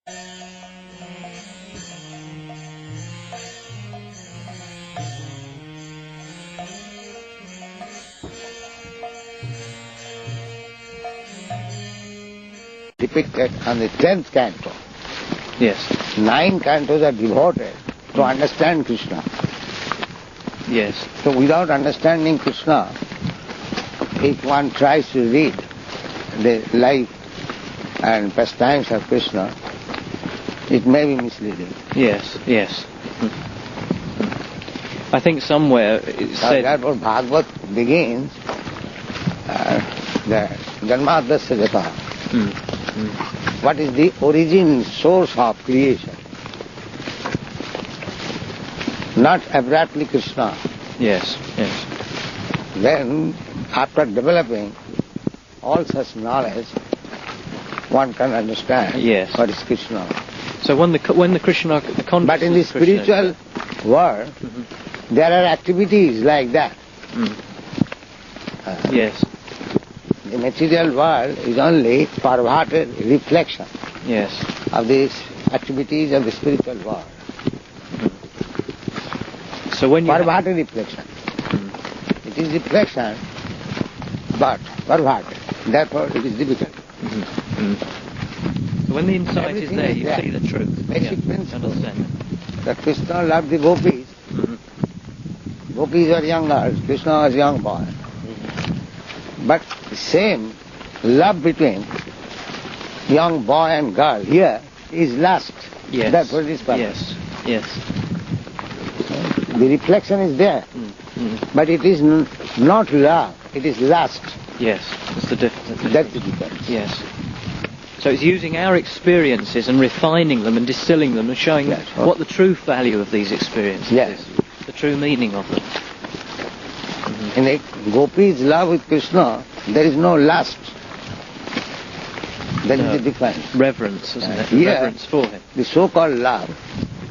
Depicted on the 10th canto. Yes. 9 cantos are devoted to understand Krishna. Yes. So without understanding Krishna, if one tries to read the life and pastimes of Krishna, it may be misleading. Yes, yes. I think somewhere it said... Therefore Bhagavad begins, the Janmadasya Jata. What is the origin, source of creation? Not abruptly Krishna. Yes, yes. Then, after developing all such knowledge, one can understand what is Krishna. So when the Krishna, the consciousness. But in the spiritual world, there are activities like that. Yes. The material world is only perverted reflection of these activities of the spiritual world. So when you perverted reflection. It is reflection, but perverted. Therefore it is difficult. So when the insight is there, you see the truth. Basic principle. Understand. That Krishna loved the gopis. Gopis are young girls, Krishna was young boy. But the same love between young boy and girl here is lust. Yes. That's what it is purpose. Yes. Yes. The reflection is there. But it is not love, it is lust. Yes, that's the difference. That's the difference. Yes. So it's using our experiences and refining them and distilling them and showing what the true value of these experiences is, the true meaning of them. In the gopis' love with Krishna, there is no lust. That is the difference. Reverence, isn't it? Here, reverence for him. The so-called love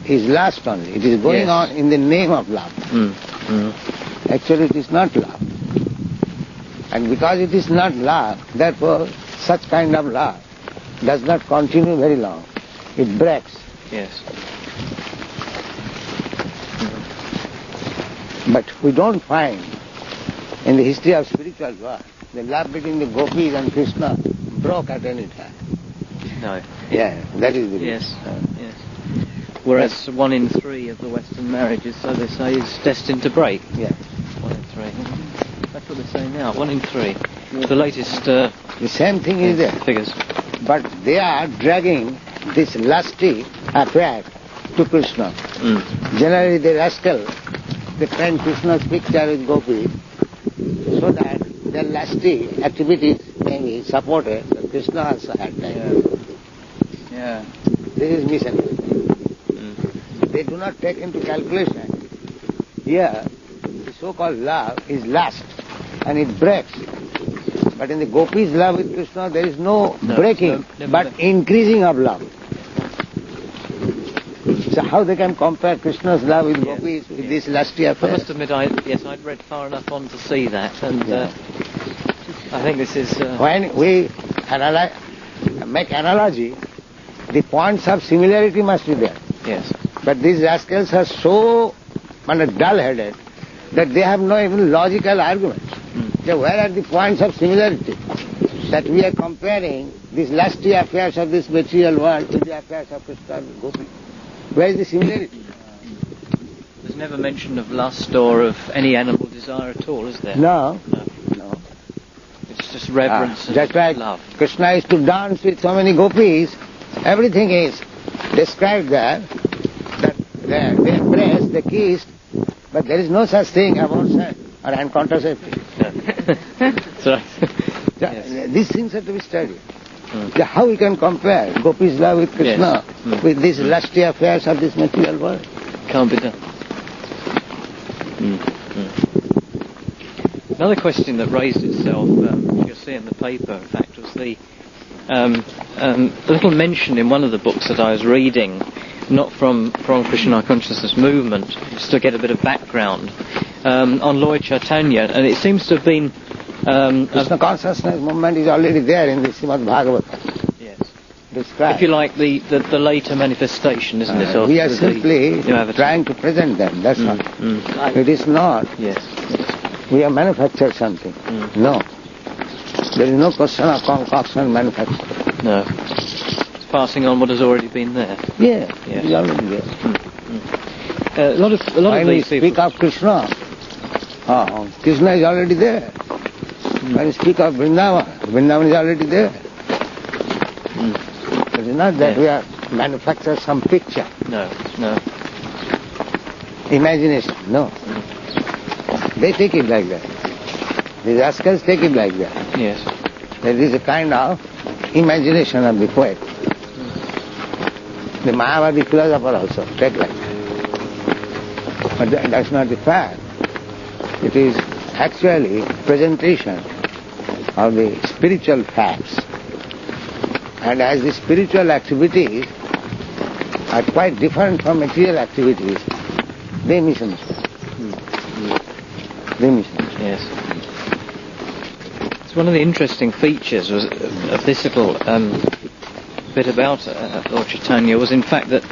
is lust only. It is going on in the name of love. Actually it is not love. And because it is not love, therefore such kind of love does not continue very long. It breaks. Yes. But we don't find in the history of spiritual world the love between the gopis and Krishna broke at any time. No. Yeah, that is the reason. Yes. Yes. Whereas 1 in 3 of the Western marriages, so they say, is destined to break. Yeah. 1 in 3. That's what they say now. 1 in 3. The latest. The same thing is there. Figures. But they are dragging this lusty affair to Krishna. Generally the rascal, they paint Krishna's picture with gopis so that their lusty activities may be supported. But Krishna also had time. Yeah. This is misunderstanding. They do not take into calculation. Here, the so-called love is lust and it breaks. But in the gopis' love with Krishna, there is no breaking, but increasing of love. So how they can compare Krishna's love with gopis with this lusty affair? I must admit, I'd read far enough on to see that, and I think this is... When we make analogy, the points of similarity must be there. Yes. But these rascals are so dull-headed that they have no even logical arguments. So where are the points of similarity? That we are comparing these lusty affairs of this material world with the affairs of Krishna and Gopi. Where is the similarity? There's never mention of lust or of any animal desire at all, is there? No. It's just reverence and just like love. Krishna is to dance with so many gopis, everything is described there, that they embrace, they kiss, but there is no such thing about sex or hand contraceptive. That's right. These things are to be studied. How we can compare gopis' love with Krishna with these lusty affairs of this material world? Can't be done. Another question that raised itself, you'll see in the paper, in fact, was the little mention in one of the books that I was reading, not from Krishna Consciousness Movement, just to get a bit of background, on Lord Chaitanya, and it seems to have been... Krishna Consciousness Movement is already there in the Srimad Bhagavatam. Yes. describe. if you like, the later manifestation, isn't it? Of we are the simply new avatar. trying to present them, that's all. It is not, Yes. we have manufactured something. No. There is no question of concoction manufacture. No. It's passing on what has already been there. Yeah, Yeah. it is already there. A lot of When we these speak people. of Krishna, Krishna is already there. When we speak of Vrindavan, Vrindavan is already there. It is not that we are manufacture some picture, No. imagination, no. They take it like that. The rascals take it like that. Yes. There is a kind of imagination of the poet. The Mayavadi philosopher also take like that. But that's not the fact. It is actually presentation of the spiritual facts. And as the spiritual activities are quite different from material activities, they misunderstand. They misunderstand. Yes. It's one of the interesting features of this little bit about Lord Chaitanya was in fact that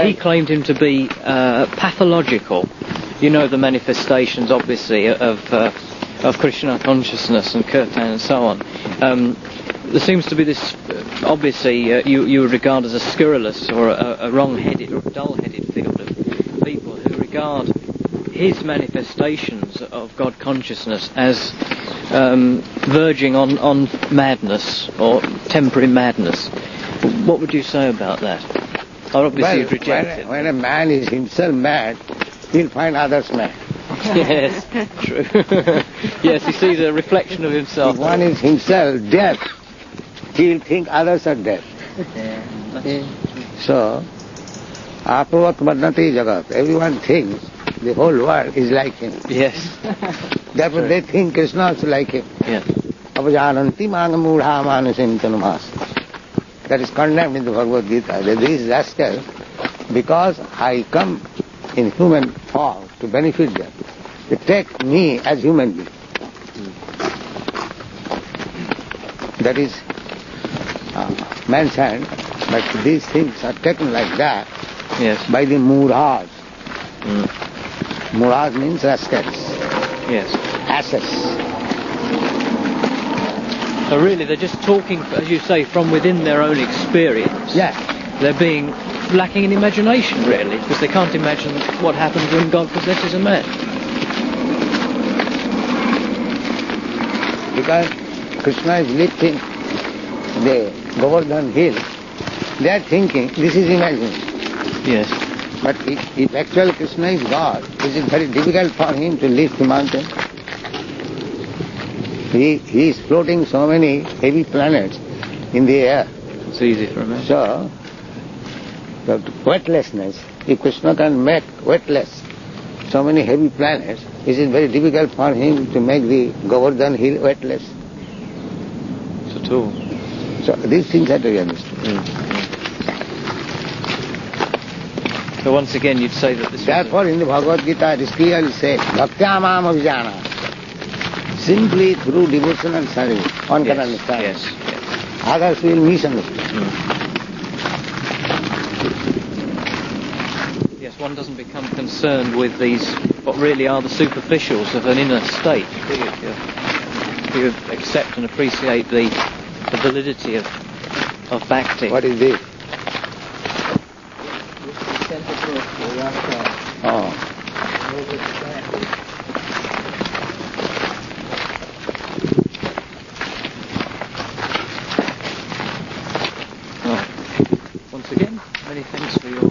he claimed him to be pathological. You know, the manifestations, obviously, of Krishna consciousness and kirtan and so on. There seems to be this, obviously, you would regard as a scurrilous or a wrong-headed or dull-headed field of people who regard his manifestations of God consciousness as verging on madness or temporary madness. What would you say about that? Or obviously you'd reject it. When a man is himself mad, he'll find others mad. Yes, true. Yes, he sees a reflection of himself. If one is himself deaf, he'll think others are deaf. So, apravat vadnati jagat. Everyone thinks the whole world is like him. Yes. Therefore they think Krishna also like him. Yes. Apajananti mangamudha manusim tanumas. That is condemned in the Bhagavad Gita. That these rascals, because I come in human form to benefit them, they take me as human being. That is mentioned, but these things are taken like that by the murahs. Murahs means rascals. Yes. Asses. So really they're just talking, as you say, from within their own experience. Yeah. They're being lacking in imagination, really, because they can't imagine what happens when God possesses a man. Because Krishna is lifting the Govardhan hill, they are thinking this is imagination. Yes. But if actual Krishna is God, is it very difficult for him to lift the mountain? He is floating so many heavy planets in the air. It's easy for a man. So, the weightlessness, if Krishna can make weightless so many heavy planets, is it very difficult for him to make the Govardhan hill weightless? Not at all. So these things are to be understood. So once again you'd say that this Therefore in the Bhagavad Gita it is clearly said, Bhaktyamam avijana. Simply through devotional service, one can understand. Yes. Others will misunderstand. Yes, one doesn't become concerned with these, what really are the superficials of an inner state. You accept and appreciate the validity of bhakti. What is this? Oh. Once again, many thanks for your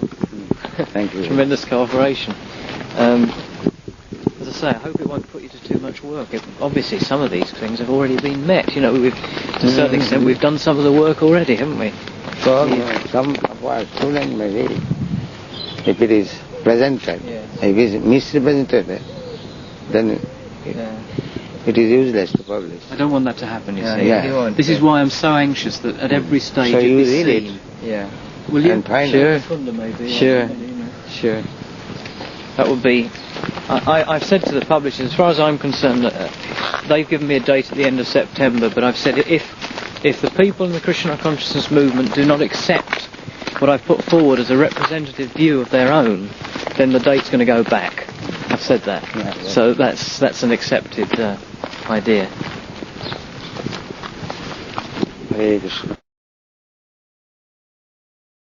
Thank you. tremendous cooperation. As I say, I hope it won't put you to too much work. Obviously, some of these things have already been met. You know, to a certain extent, we've done some of the work already, haven't we? So, some of our students may read. If it is presented, if it is misrepresented, then it is useless to publish. I don't want that to happen, you see. Yeah. This is why I'm so anxious that at every stage So of you this read it. scene... Yeah. Will you? And find Sure. it. Sure. That would be... I've said to the publishers, as far as I'm concerned, they've given me a date at the end of September, but I've said if if the people in the Krishna consciousness movement do not accept what I've put forward as a representative view of their own, then the date's going to go back. I've said that. Yeah. So that's an accepted idea. Hare Krishna.